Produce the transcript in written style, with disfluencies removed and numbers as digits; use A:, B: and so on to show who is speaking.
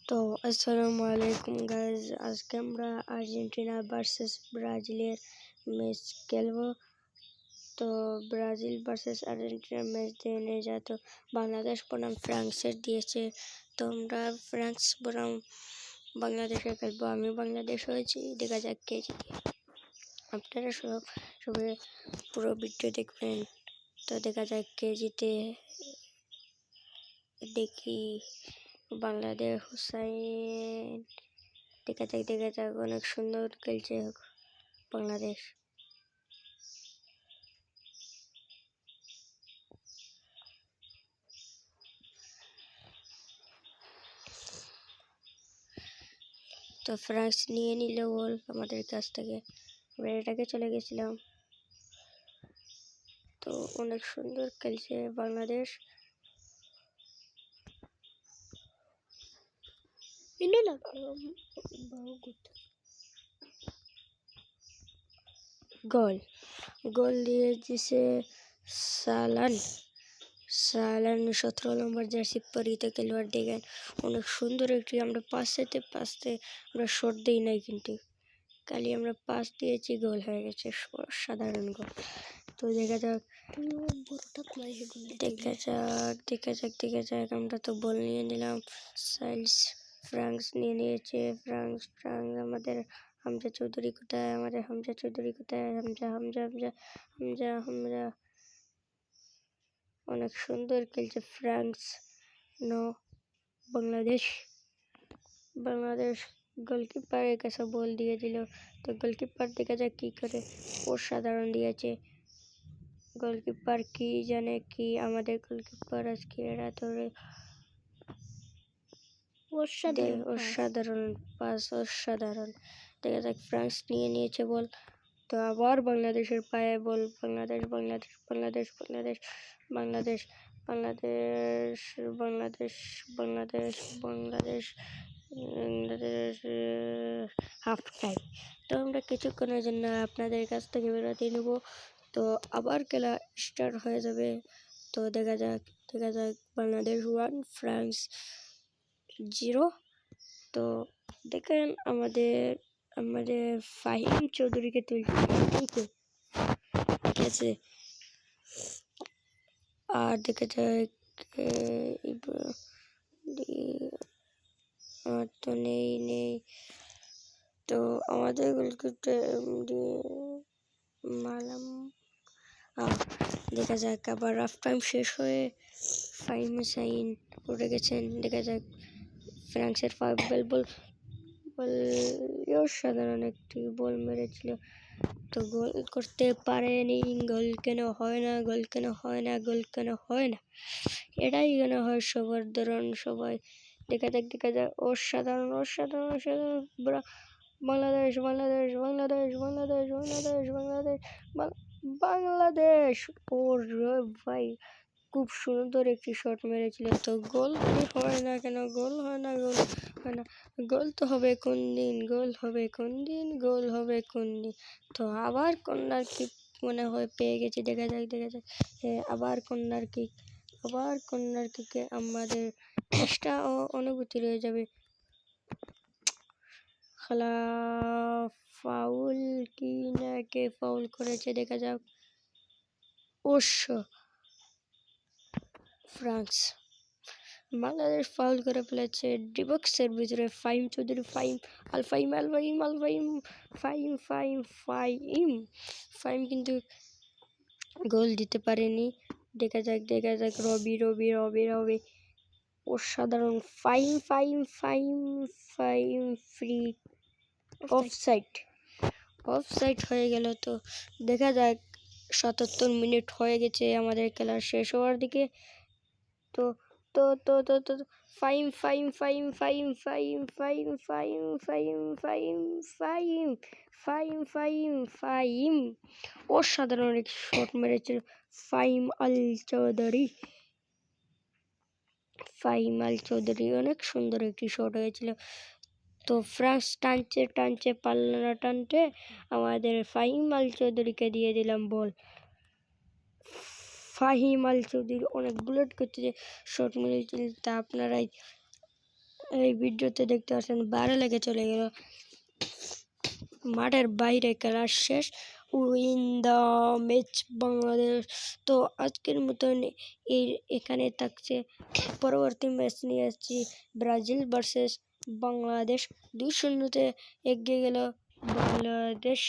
A: তো আসসালামু আলাইকুম গাইজ, আজকে আমরা আর্জেন্টিনা ভার্সেস ব্রাজিলের ম্যাচ খেলবো। তো ব্রাজিল ভার্সেস আর্জেন্টিনার ম্যাচ দিয়ে যা তো বাংলাদেশ বনাম ফ্রান্সের দিয়েছে। তো আমরা ফ্রান্স বনাম বাংলাদেশে খেলবো। আমি বাংলাদেশ হয়েছি, দেখা যাক কে জিতে। আপনারা সবাই পুরো ভিডিও দেখবেন। তো দেখা যাক কে জিতে। দেখি বাংলাদেশ হুসাইন, দেখা যাক অনেক সুন্দর খেলছে বাংলাদেশ। তো ফ্রান্স নিয়ে নিল বল আমাদের কাছ থেকে, আমরা এটাকে চলে গেছিলাম। তো অনেক সুন্দর খেলছে বাংলাদেশ। গোল দিয়ে দিছে সালান 17 নম্বর জার্সি পরিহিত খেলোয়াড়। দেখেন অনেক সুন্দর একটি, আমরা পাশে আমরা শট দিই নাই, কিন্তু খালি আমরা পাস দিয়েছি, গোল হয়ে গেছে, সাধারণ গোল। তো দেখা যাক আমরা তো বল নিয়ে নিলাম। ফ্রান্স নিয়ে নিয়েছে। ফ্রান্স আমাদের হামজা চৌধুরী কোথায়? হামজা অনেক সুন্দর খেলছে ফ্রান্স। বাংলাদেশ গোলকিপারের কাছে বল দিয়ে দিল। তো গোলকিপার দেখা যাক কি করে, অসাধারণ দিয়েছে গোলকিপার। কি জানে কি আমাদের গোলকিপার আজকে এরা ধরে, অসাধারণ পাস, অসাধারণ। দেখা যাক ফ্রান্স নিয়ে নিয়েছে বল। তো আবার বাংলাদেশের পায়ে বল। Bangladesh half time. তো আমরা কিছুক্ষণের জন্য আপনাদের কাছ থেকে বিরতি নেব। তো আবার খেলা স্টার্ট হয়ে যাবে। তো দেখা যাক বাংলাদেশ 1 ফ্রান্স 0। তো দেখেন আমাদের ফাহিম চৌধুরীকে তুলছে, ঠিক আছে। আর দেখা যাক তো নেই। তো আমাদের দেখা যাক আবার হাফ টাইম শেষ হয়ে ফাহিম হুসাইন উঠে গেছেন। দেখা যাক ফ্রান্সের বল সাধারণ একটি বল মেরেছিল, তো গোল করতে পারেনি। গোল কেন হয় না, এটাই কেন হয় সবার ধরন। সবাই দেখা যাক অসাধারণ। বাংলাদেশ ওর ভাই খুব সুন্দর একটি শট মেরেছিল। তো গোল হয় না কেন? গোল তো হবে কোন দিন। তো আবার কর্নার কিক মনে হয় পেয়ে গেছি। দেখা যাক আবার কর্নার কিকে আমাদের এক্সট্রা অনুভূতি রয়ে যাবে। খেলা ফাউল কি না, কে ফাউল করেছে দেখা যাক। ফ্রান্স বাংলাদেশ ফাউল করে ফেলেছে ডিবক্সের ভিতরে। ফাহিম চৌধুরী ফাহিম কিন্তু গোল দিতে পারেনি। দেখা যাক রবি অসাধারণ। ফাহিম ফ্রি অফসাইড হয়ে গেল। তো দেখা যাক 77 মিনিট হয়ে গেছে আমাদের খেলা শেষ হওয়ার দিকে। তো ফাহিম অসাধারণ এক শট মেরেছিল ফাহিম আল চৌধুরী। অনেক সুন্দর একটি শট হয়েছিল। তো ফ্রান্স টানছে পারল না টানতে, আমাদের ফাহিম আল চৌধুরীকে দিয়ে দিলাম বল। ফাহিম আল চৌধুরী অনেক বুলেট করতে শট মেরেছিল, তা আপনারাই এই ভিডিওতে দেখতে পাচ্ছেন 12 লেগে চলে গেল। মাঠের বাইরে খেলা শেষ। Win the match Bangladesh. তো আজকের মতন এখানে থাকছে। পরবর্তী ম্যাচ নিয়ে আসছি ব্রাজিল ভার্সেস বাংলাদেশ। 2-0 এগিয়ে গেল বাংলাদেশ।